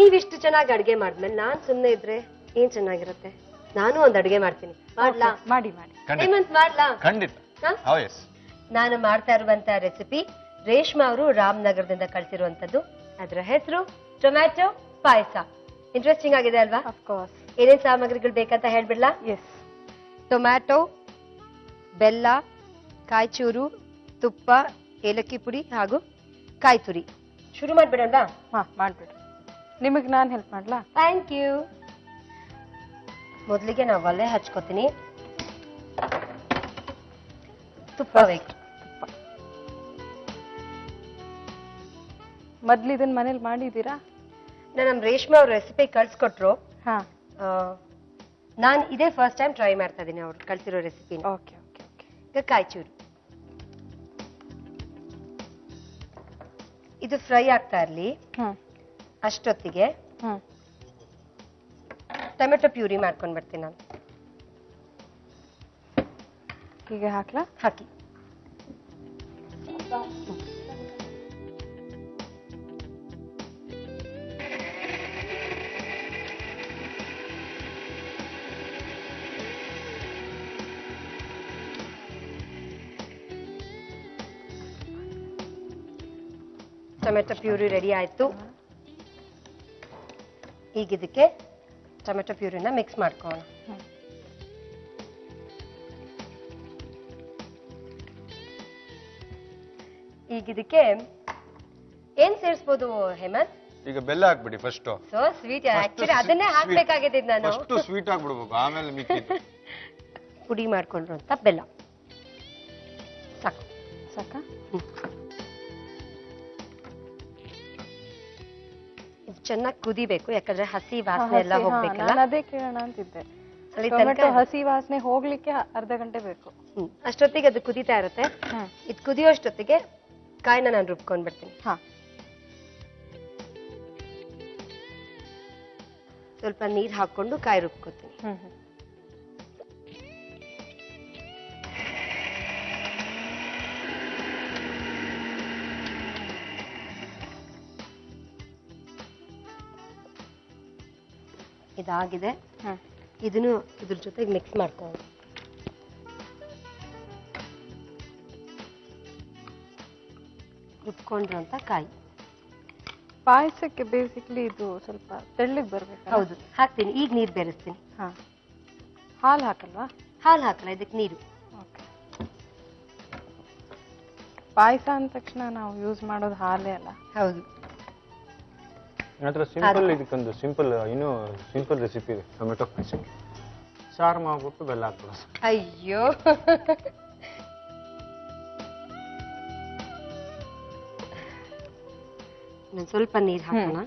ನೀವಿಷ್ಟು ಚೆನ್ನಾಗಿ ಅಡ್ಗೆ ಮಾಡಿದ್ಮೇಲೆ ನಾನ್ ಸುಮ್ನೆ ಇದ್ರೆ ಏನ್ ಚೆನ್ನಾಗಿರುತ್ತೆ. ನಾನು ಒಂದ್ ಅಡ್ಗೆ ಮಾಡ್ತೀನಿ. ಮಾಡ್ಲಾ? ಮಾಡಿ ಮಾಡಿ. ಹೇಮಂತ್ ಮಾಡ್ಲಾ? ಖಂಡಿತ. ನಾನು ಮಾಡ್ತಾ ಇರುವಂತ ರೆಸಿಪಿ ರೇಷ್ಮಾ ಅವರು ರಾಮನಗರದಿಂದ ಕಳ್ಸಿರುವಂತದ್ದು. ಅದರ ಹೆಸರು ಟೊಮ್ಯಾಟೊ ಪಾಯಸ. ಇಂಟ್ರೆಸ್ಟಿಂಗ್ ಆಗಿದೆ ಅಲ್ವಾ? ಅಫ್ಕೋರ್ಸ್. ಏನೇನ್ ಸಾಮಗ್ರಿಗಳು ಬೇಕಂತ ಹೇಳ್ಬಿಡ್ಲಾ? ಎಸ್. ಟೊಮ್ಯಾಟೊ, ಬೆಲ್ಲ, ಕಾಯಿ ಚೂರು, ತುಪ್ಪ, ಏಲಕ್ಕಿ ಪುಡಿ ಹಾಗೂ ಕಾಯಿ ತುರಿ. ಶುರು ಮಾಡ್ಬಿಡೋಣ? ಹಾ ಮಾಡ್ಬಿಡ್ರಿ. ನಿಮಗೆ ನಾನು ಹೆಲ್ಪ್ ಮಾಡ್ಲಾ? Thank you. ಮೊದಲಿಗೆ ನಾವು ಒಲೆ ಹಚ್ಕೋತೀನಿ. ತುಪ್ಪ ಬೇಕು. ಮೊದ್ಲು ಇದನ್ನ ಮನೇಲಿ ಮಾಡಿದೀರಾ? ನಮ್ಮ ರೇಷ್ಮಾ ಅವ್ರ ರೆಸಿಪಿ ಕಳ್ಸಿಕೊಟ್ರು. ಹಾ. ನಾನು ಇದೇ ಫಸ್ಟ್ ಟೈಮ್ ಟ್ರೈ ಮಾಡ್ತಾ ಇದ್ದೀನಿ ಅವ್ರು ಕಳ್ಸಿರೋ ರೆಸಿಪಿ. Okay okay okay. ಈಗ ಕಾಯಿ ಚೂರು ಇದು ಫ್ರೈ ಆಗ್ತಾ ಇರ್ಲಿ. ಅಷ್ಟೊತ್ತಿಗೆ ಟೊಮೆಟೊ ಪ್ಯೂರಿ ಮಾಡ್ಕೊಂಡ್ ಬರ್ತೀನಿ ನಾನು. ಹೀಗೆ ಹಾಕ್ಲಾ? ಹಾಕಿ. ಟೊಮೆಟೊ ಪ್ಯೂರಿ ರೆಡಿ ಆಯ್ತು. ಈಗ ಇದಕ್ಕೆ ಟೊಮೆಟೊ ಪ್ಯೂರಿನ ಮಿಕ್ಸ್ ಮಾಡ್ಕೊಳ್ಳೋಣ. ಈಗ ಇದಕ್ಕೆ ಏನ್ ಸೇರಿಸಬಹುದು ಹೇಮಂತ್? ಈಗ ಬೆಲ್ಲ ಹಾಕ್ಬಿಡಿ ಫಸ್ಟ್. So sweet. ಆಕ್ಚುಲಿ ಅದನ್ನೇ ಹಾಕ್ಬೇಕಾಗಿದೆ ನಾನು. ಫಸ್ಟ್ ಸ್ವೀಟ್ ಹಾಕ್ಬಿಡ್ಬೇಕು, ಆಮೇಲೆ ಮಿಕ್ಕಿದ್ದು. ಪುಡಿ ಮಾಡ್ಕೊಂಡಿರುವಂತ ಬೆಲ್ಲ ಸಾಕು. ಸಾಕಾ? ಇದು ಚೆನ್ನಾಗಿ ಕುದಿಬೇಕು, ಯಾಕಂದ್ರೆ ಹಸಿ ವಾಸನೆ ಎಲ್ಲ ಹೋಗ್ಬೇಕಲ್ಲ. ಅದೇ ಕೇಳೋಣ ಅಂತಿದ್ದೆ. ಟೊಮೆಟೊ ಹಸಿ ವಾಸನೆ ಹೋಗ್ಲಿಕ್ಕೆ ಅರ್ಧ ಗಂಟೆ ಬೇಕು. ಅಷ್ಟೊತ್ತಿಗೆ ಅದು ಕುದೀತಾ ಇರುತ್ತೆ. ಇದು ಕುದಿಯೋ ಅಷ್ಟೊತ್ತಿಗೆ ಕಾಯಿನ ನಾನು ರುಬ್ಕೊಂಡ್ಬಿಡ್ತೀನಿ. ಸ್ವಲ್ಪ ನೀರ್ ಹಾಕೊಂಡು ಕಾಯಿ ರುಬ್ಕೋತೀನಿ. ಇದಾಗಿದೆ. ಇದನ್ನು ಇದ್ರ ಜೊತೆಗೆ ಮಿಕ್ಸ್ ಮಾಡ್ಕೊಂಡು ರುಬ್ಕೊಂಡಿರುವಂತ ಕಾಯಿ. ಪಾಯಸಕ್ಕೆ ಬೇಸಿಕ್ಲಿ ಇದು ಸ್ವಲ್ಪ ತೆಳ್ಳಗೆ ಬರ್ಬೇಕು. ಹೌದು, ಹಾಕ್ತೀನಿ. ಈಗ ನೀರು ಬೆರೆಸ್ತೀನಿ. ಹಾಲು ಹಾಕಲ್ವಾ? ಹಾಲು ಹಾಕಲ್ಲ, ಇದಕ್ಕೆ ನೀರು. ಪಾಯಸ ಅಂದ ತಕ್ಷಣ ನಾವು ಯೂಸ್ ಮಾಡೋದು ಹಾಲೇ ಅಲ್ಲ. ಹೌದು. ಸಿಂಪಲ್, ಇದಕ್ಕೊಂದು ಸಿಂಪಲ್, ಇನ್ನೂ ಸಿಂಪಲ್ ರೆಸಿಪಿ ಇದೆ. ಟೊಮೆಟೊ ಪಾಯಸಕ್ಕೆ ಸಾರು ಮಾಡ್ಬಿಟ್ಟು ಬೆಲ್ಲ ಹಾಕ್ಬೋದು. ಅಯ್ಯೋ, ಸ್ವಲ್ಪ ನೀರು ಹಾಕೋಣ.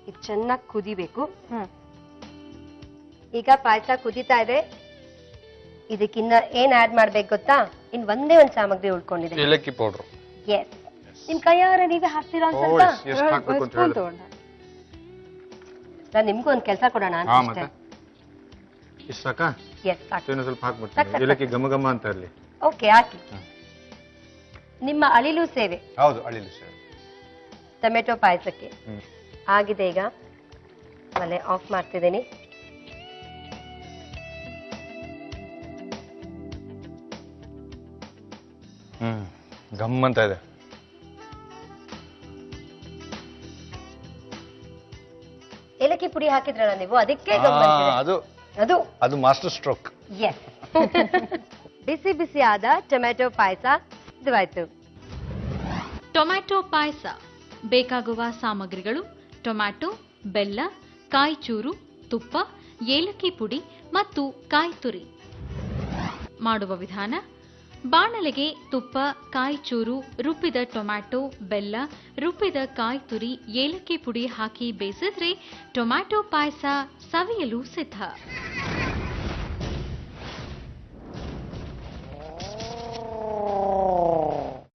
ಇದು ಚೆನ್ನಾಗಿ ಕುದಿಬೇಕು. ಈಗ ಪಾಯಸ ಕುದಿತಾ ಇದೆ. ಇದಕ್ಕಿನ್ನ ಏನ್ ಆಡ್ ಮಾಡ್ಬೇಕು ಗೊತ್ತಾ? ಇನ್ ಒಂದೇ ಒಂದ್ ಸಾಮಗ್ರಿ ಉಳ್ಕೊಂಡಿದೆ. ಏಲಕ್ಕಿ ಪೌಡರ್. ಎಸ್. ನಿಮ್ ಕೈಯಾರ ನೀವೇ ಹಾಕ್ತೀರಾ ಸ್ವಲ್ಪ? ನಾನು ನಿಮ್ಗೂ ಒಂದ್ ಕೆಲಸ ಕೊಡೋಣ ಅಂತ. ಇಷ್ಟ ಸಾಕಾ? ಎಸ್ ಸಾಕು. ಸ್ವಲ್ಪ ಹಾಕ್ಬಿಡ್ತೀನಿ, ಏಲಕ್ಕಿ ಘಮ ಘಮ ಅಂತ ಇರಲಿ. ಓಕೆ, ಹಾಕಿ. ನಿಮ್ಮ ಅಳಿಲು ಸೇವೆ. ಹೌದು, ಅಳಿಲು ಸೇವೆ ಟೊಮೆಟೊ ಪಾಯಸಕ್ಕೆ ಆಗಿದೆ. ಈಗ ಒಲೆ ಆಫ್ ಮಾಡ್ತಿದ್ದೀನಿ. ಘಮ್ ಅಂತ ಇದೆ. ಏಲಕ್ಕಿ ಪುಡಿ ಹಾಕಿದ್ರಲ್ಲ ನೀವು, ಅದಕ್ಕೆ ಅದು ಮಾಸ್ಟರ್ ಸ್ಟ್ರೋಕ್. ಎಸ್. ಬಿಸಿ ಬಿಸಿ ಆದ ಟೊಮೆಟೊ ಪಾಯಸ ಸಿದ್ಧವಾಯ್ತು. ಟೊಮ್ಯಾಟೊ ಪಾಯಸ ಬೇಕಾಗುವ ಸಾಮಗ್ರಿಗಳು: ಟೊಮ್ಯಾಟೊ, ಬೆಲ್ಲ, ಕಾಯಿ ಚೂರು, ತುಪ್ಪ, ಏಲಕ್ಕಿ ಪುಡಿ ಮತ್ತು ಕಾಯಿ ತುರಿ. ಮಾಡುವ ವಿಧಾನ: ಬಾಣಲೆಗೆ ತುಪ್ಪ, ಕಾಯಿ ಚೂರು, ರುಬ್ಬಿದ ಟೊಮ್ಯಾಟೊ, ಬೆಲ್ಲ, ರುಬ್ಬಿದ ಕಾಯಿ ತುರಿ, ಏಲಕ್ಕಿ ಪುಡಿ ಹಾಕಿ ಬೇಯಿಸಿದ್ರೆ ಟೊಮ್ಯಾಟೊ ಪಾಯಸ ಸವಿಯಲು ಸಿದ್ಧ.